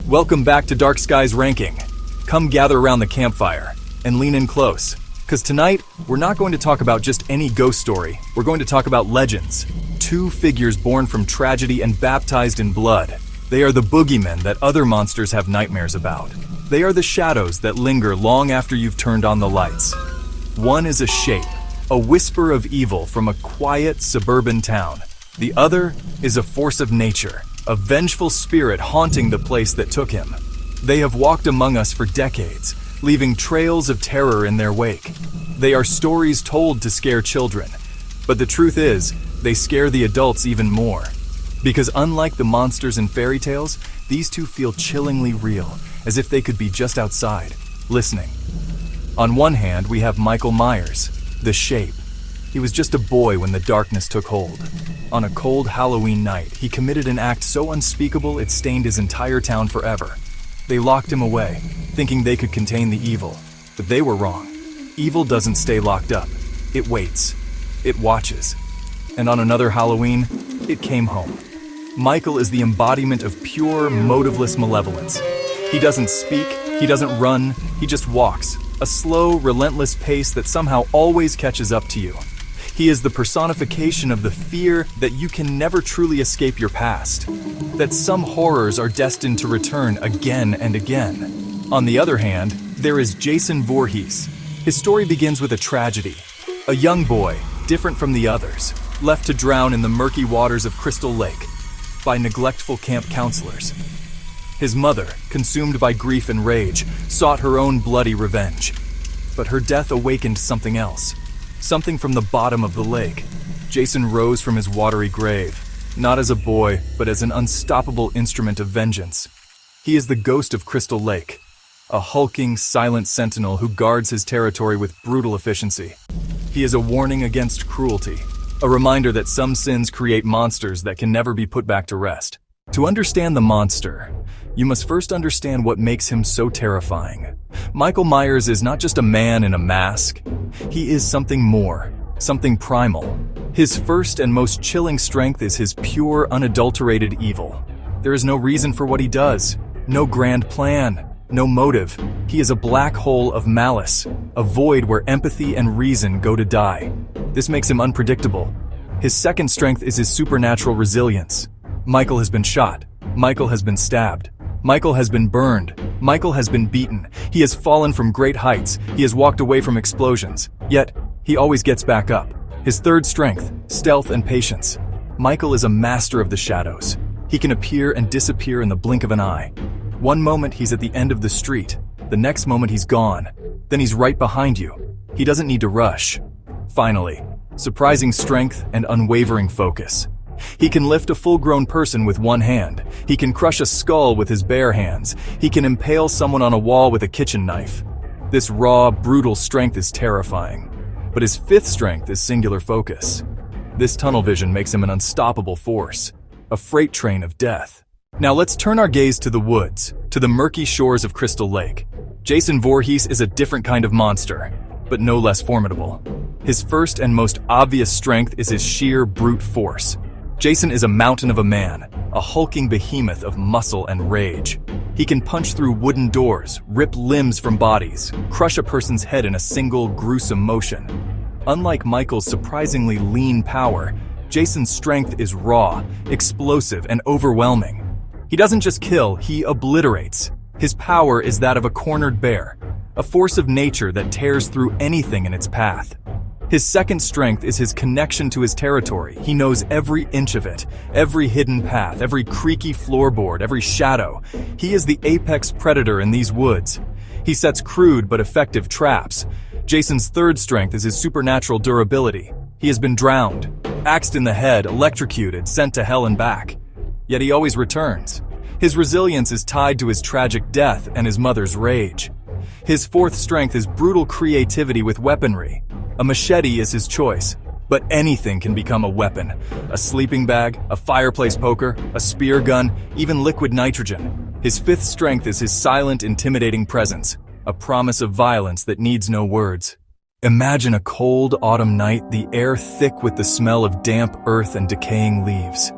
Welcome back to Dark Skies Ranking. Come gather around the campfire and lean in close, because tonight we're not going to talk about just any ghost story. We're going to talk about legends. Two figures born from tragedy and baptized in blood. They are the boogeymen that other monsters have nightmares about. They are the shadows that linger long after you've turned on the lights. One is a shape, a whisper of evil from a quiet suburban town. The other is a force of nature, a vengeful spirit haunting the place that took him. They have walked among us for decades, leaving trails of terror in their wake. They are stories told to scare children, but the truth is, they scare the adults even more. Because unlike the monsters in fairy tales, these two feel chillingly real, as if they could be just outside, listening. On one hand, we have Michael Myers, the Shape. He was just a boy when the darkness took hold. On a cold Halloween night, he committed an act so unspeakable it stained his entire town forever. They locked him away, thinking they could contain the evil. But they were wrong. Evil doesn't stay locked up. It waits. It watches. And on another Halloween, it came home. Michael is the embodiment of pure, motiveless malevolence. He doesn't speak, he doesn't run, he just walks. A slow, relentless pace that somehow always catches up to you. He is the personification of the fear that you can never truly escape your past, that some horrors are destined to return again and again. On the other hand, there is Jason Voorhees. His story begins with a tragedy. A young boy, different from the others, left to drown in the murky waters of Crystal Lake by neglectful camp counselors. His mother, consumed by grief and rage, sought her own bloody revenge. But her death awakened something else. Something from the bottom of the lake. Jason rose from his watery grave, not as a boy, but as an unstoppable instrument of vengeance. He is the ghost of Crystal Lake, a hulking, silent sentinel who guards his territory with brutal efficiency. He is a warning against cruelty, a reminder that some sins create monsters that can never be put back to rest. To understand the monster, you must first understand what makes him so terrifying. Michael Myers is not just a man in a mask. He is something more, something primal. His first and most chilling strength is his pure, unadulterated evil. There is no reason for what he does, no grand plan, no motive. He is a black hole of malice, a void where empathy and reason go to die. This makes him unpredictable. His second strength is his supernatural resilience. Michael has been shot. Michael has been stabbed. Michael has been burned. Michael has been beaten. He has fallen from great heights. He has walked away from explosions. Yet, he always gets back up. His third strength, stealth and patience. Michael is a master of the shadows. He can appear and disappear in the blink of an eye. One moment he's at the end of the street. The next moment he's gone. Then he's right behind you. He doesn't need to rush. Finally, surprising strength and unwavering focus. He can lift a full-grown person with one hand. He can crush a skull with his bare hands. He can impale someone on a wall with a kitchen knife. This raw, brutal strength is terrifying. But his fifth strength is singular focus. This tunnel vision makes him an unstoppable force, a freight train of death. Now let's turn our gaze to the woods, to the murky shores of Crystal Lake. Jason Voorhees is a different kind of monster, but no less formidable. His first and most obvious strength is his sheer brute force. Jason is a mountain of a man, a hulking behemoth of muscle and rage. He can punch through wooden doors, rip limbs from bodies, crush a person's head in a single gruesome motion. Unlike Michael's surprisingly lean power, Jason's strength is raw, explosive, and overwhelming. He doesn't just kill, he obliterates. His power is that of a cornered bear, a force of nature that tears through anything in its path. His second strength is his connection to his territory. He knows every inch of it, every hidden path, every creaky floorboard, every shadow. He is the apex predator in these woods. He sets crude but effective traps. Jason's third strength is his supernatural durability. He has been drowned, axed in the head, electrocuted, sent to hell and back. Yet he always returns. His resilience is tied to his tragic death and his mother's rage. His fourth strength is brutal creativity with weaponry. A machete is his choice, but anything can become a weapon. A sleeping bag, a fireplace poker, a spear gun, even liquid nitrogen. His fifth strength is his silent, intimidating presence, a promise of violence that needs no words. Imagine a cold autumn night, the air thick with the smell of damp earth and decaying leaves.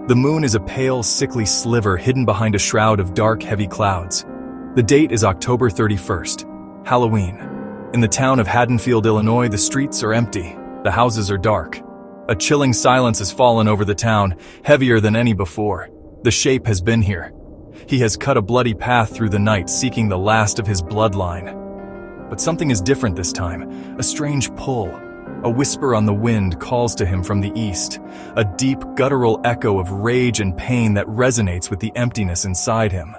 The moon is a pale, sickly sliver hidden behind a shroud of dark, heavy clouds. The date is October 31st, Halloween. In the town of Haddonfield, Illinois, the streets are empty. The houses are dark. A chilling silence has fallen over the town, heavier than any before. The Shape has been here. He has cut a bloody path through the night, seeking the last of his bloodline. But something is different this time. A strange pull. A whisper on the wind calls to him from the east. A deep, guttural echo of rage and pain that resonates with the emptiness inside him.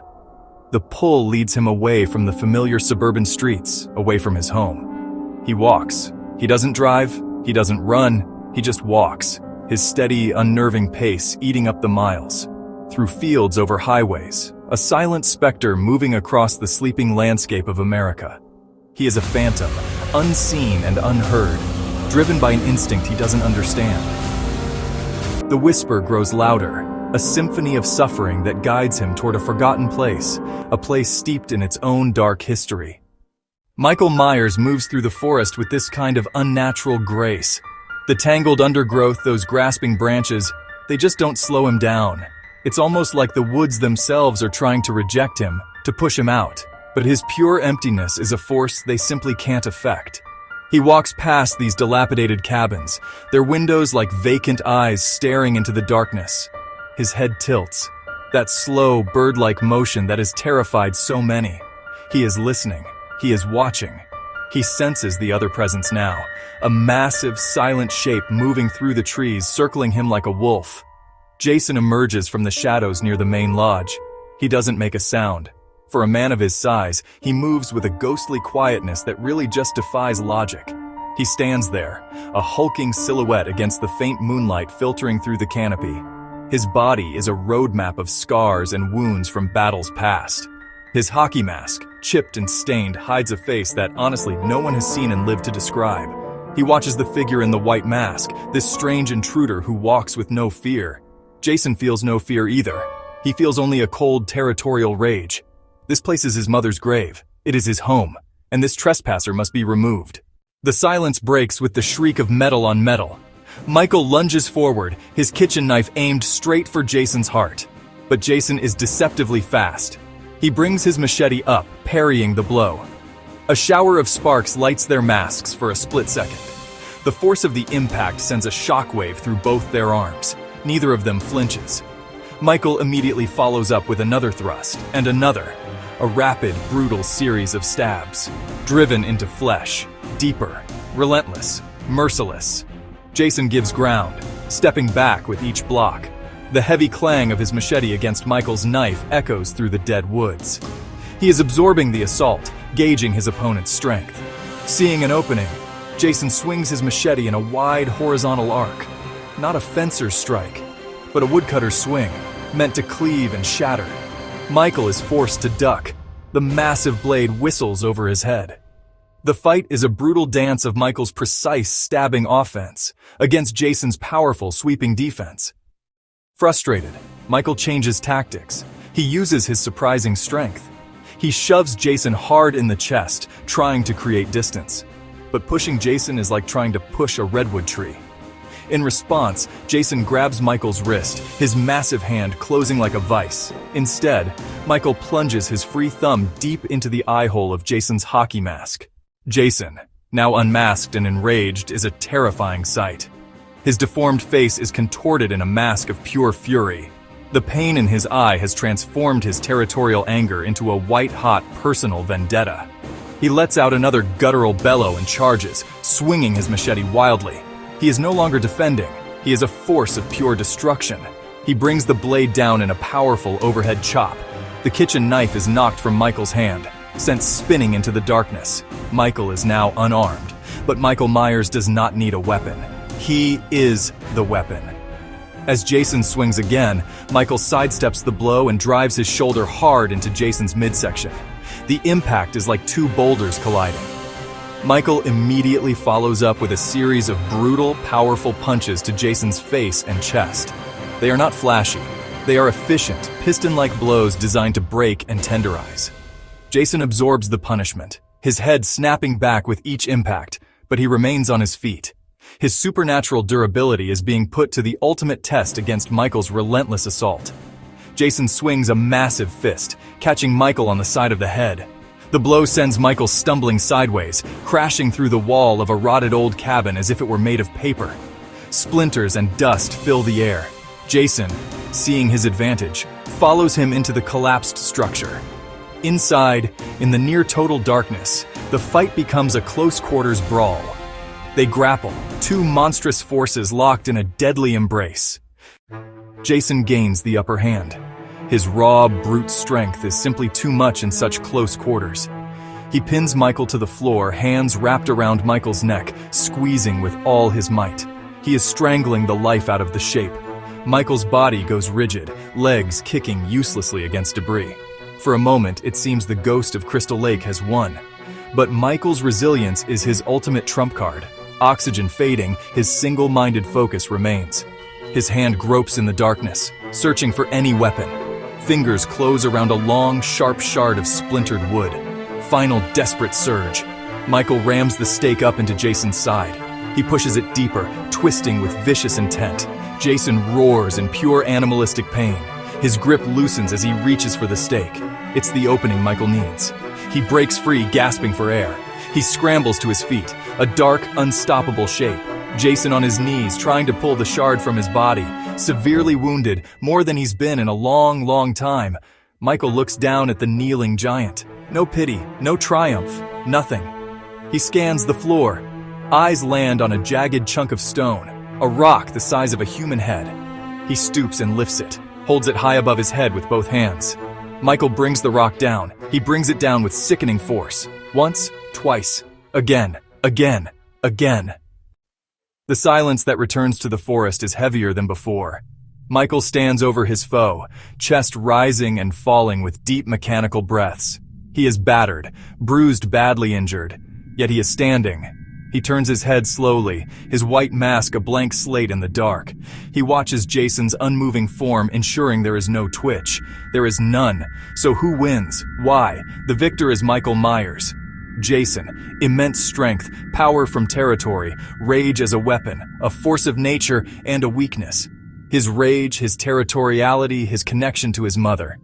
The pull leads him away from the familiar suburban streets, away from his home. He walks. He doesn't drive. He doesn't run. He just walks, his steady, unnerving pace eating up the miles. Through fields over highways, a silent specter moving across the sleeping landscape of America. He is a phantom, unseen and unheard, driven by an instinct he doesn't understand. The whisper grows louder, a symphony of suffering that guides him toward a forgotten place, a place steeped in its own dark history. Michael Myers moves through the forest with this kind of unnatural grace. The tangled undergrowth, those grasping branches, they just don't slow him down. It's almost like the woods themselves are trying to reject him, to push him out. But his pure emptiness is a force they simply can't affect. He walks past these dilapidated cabins, their windows like vacant eyes staring into the darkness. His head tilts, that slow, bird-like motion that has terrified so many. He is listening. He is watching. He senses the other presence now, a massive, silent shape moving through the trees, circling him like a wolf. Jason emerges from the shadows near the main lodge. He doesn't make a sound. For a man of his size, he moves with a ghostly quietness that really just defies logic. He stands there, a hulking silhouette against the faint moonlight filtering through the canopy. His body is a roadmap of scars and wounds from battles past. His hockey mask, chipped and stained, hides a face that, honestly, no one has seen and lived to describe. He watches the figure in the white mask, this strange intruder who walks with no fear. Jason feels no fear either. He feels only a cold, territorial rage. This place is his mother's grave. It is his home, and this trespasser must be removed. The silence breaks with the shriek of metal on metal. Michael lunges forward, his kitchen knife aimed straight for Jason's heart. But Jason is deceptively fast. He brings his machete up, parrying the blow. A shower of sparks lights their masks for a split second. The force of the impact sends a shockwave through both their arms. Neither of them flinches. Michael immediately follows up with another thrust, and another. A rapid, brutal series of stabs, driven into flesh, deeper, relentless, merciless. Jason gives ground, stepping back with each block. The heavy clang of his machete against Michael's knife echoes through the dead woods. He is absorbing the assault, gauging his opponent's strength. Seeing an opening, Jason swings his machete in a wide horizontal arc. Not a fencer's strike, but a woodcutter's swing, meant to cleave and shatter. Michael is forced to duck. The massive blade whistles over his head. The fight is a brutal dance of Michael's precise stabbing offense against Jason's powerful sweeping defense. Frustrated, Michael changes tactics. He uses his surprising strength. He shoves Jason hard in the chest, trying to create distance. But pushing Jason is like trying to push a redwood tree. In response, Jason grabs Michael's wrist, his massive hand closing like a vice. Instead, Michael plunges his free thumb deep into the eye hole of Jason's hockey mask. Jason, now unmasked and enraged, is a terrifying sight. His deformed face is contorted in a mask of pure fury. The pain in his eye has transformed his territorial anger into a white-hot personal vendetta. He lets out another guttural bellow and charges, swinging his machete wildly. He is no longer defending. He is a force of pure destruction. He brings the blade down in a powerful overhead chop. The kitchen knife is knocked from Michael's hand, sent spinning into the darkness. Michael is now unarmed, but Michael Myers does not need a weapon. He is the weapon. As Jason swings again, Michael sidesteps the blow and drives his shoulder hard into Jason's midsection. The impact is like two boulders colliding. Michael immediately follows up with a series of brutal, powerful punches to Jason's face and chest. They are not flashy. They are efficient, piston-like blows designed to break and tenderize. Jason absorbs the punishment, his head snapping back with each impact, but he remains on his feet. His supernatural durability is being put to the ultimate test against Michael's relentless assault. Jason swings a massive fist, catching Michael on the side of the head. The blow sends Michael stumbling sideways, crashing through the wall of a rotted old cabin as if it were made of paper. Splinters and dust fill the air. Jason, seeing his advantage, follows him into the collapsed structure. Inside, in the near-total darkness, the fight becomes a close-quarters brawl. They grapple, two monstrous forces locked in a deadly embrace. Jason gains the upper hand. His raw, brute strength is simply too much in such close quarters. He pins Michael to the floor, hands wrapped around Michael's neck, squeezing with all his might. He is strangling the life out of the shape. Michael's body goes rigid, legs kicking uselessly against debris. For a moment, it seems the ghost of Crystal Lake has won. But Michael's resilience is his ultimate trump card. Oxygen fading, his single-minded focus remains. His hand gropes in the darkness, searching for any weapon. Fingers close around a long, sharp shard of splintered wood. Final desperate surge. Michael rams the stake up into Jason's side. He pushes it deeper, twisting with vicious intent. Jason roars in pure animalistic pain. His grip loosens as he reaches for the stake. It's the opening Michael needs. He breaks free, gasping for air. He scrambles to his feet, a dark, unstoppable shape. Jason on his knees, trying to pull the shard from his body. Severely wounded, more than he's been in a long, long time. Michael looks down at the kneeling giant. No pity, no triumph, nothing. He scans the floor. Eyes land on a jagged chunk of stone, a rock the size of a human head. He stoops and lifts it, holds it high above his head with both hands. Michael brings the rock down. He brings it down with sickening force. Once, twice, again, again, again. The silence that returns to the forest is heavier than before. Michael stands over his foe, chest rising and falling with deep mechanical breaths. He is battered, bruised, badly injured, yet he is standing. He turns his head slowly, his white mask a blank slate in the dark. He watches Jason's unmoving form, ensuring there is no twitch. There is none. So who wins? Why? The victor is Michael Myers. Jason, immense strength, power from territory, rage as a weapon, a force of nature, and a weakness. His rage, his territoriality, his connection to his mother.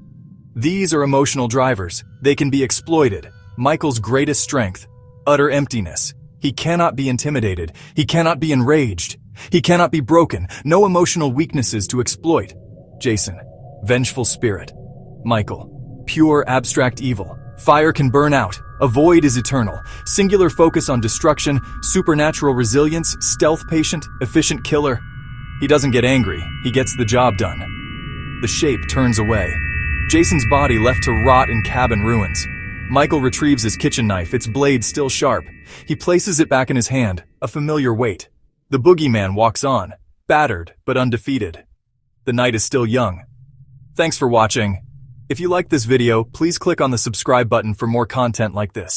These are emotional drivers. They can be exploited. Michael's greatest strength, utter emptiness. He cannot be intimidated. He cannot be enraged. He cannot be broken. No emotional weaknesses to exploit. Jason, vengeful spirit. Michael, pure abstract evil. Fire can burn out. A void is eternal. Singular focus on destruction, supernatural resilience, stealth patient, efficient killer. He doesn't get angry. He gets the job done. The shape turns away. Jason's body left to rot in cabin ruins. Michael retrieves his kitchen knife, its blade still sharp. He places it back in his hand, a familiar weight. The boogeyman walks on, battered but undefeated. The night is still young. Thanks for watching. If you liked this video, please click on the subscribe button for more content like this.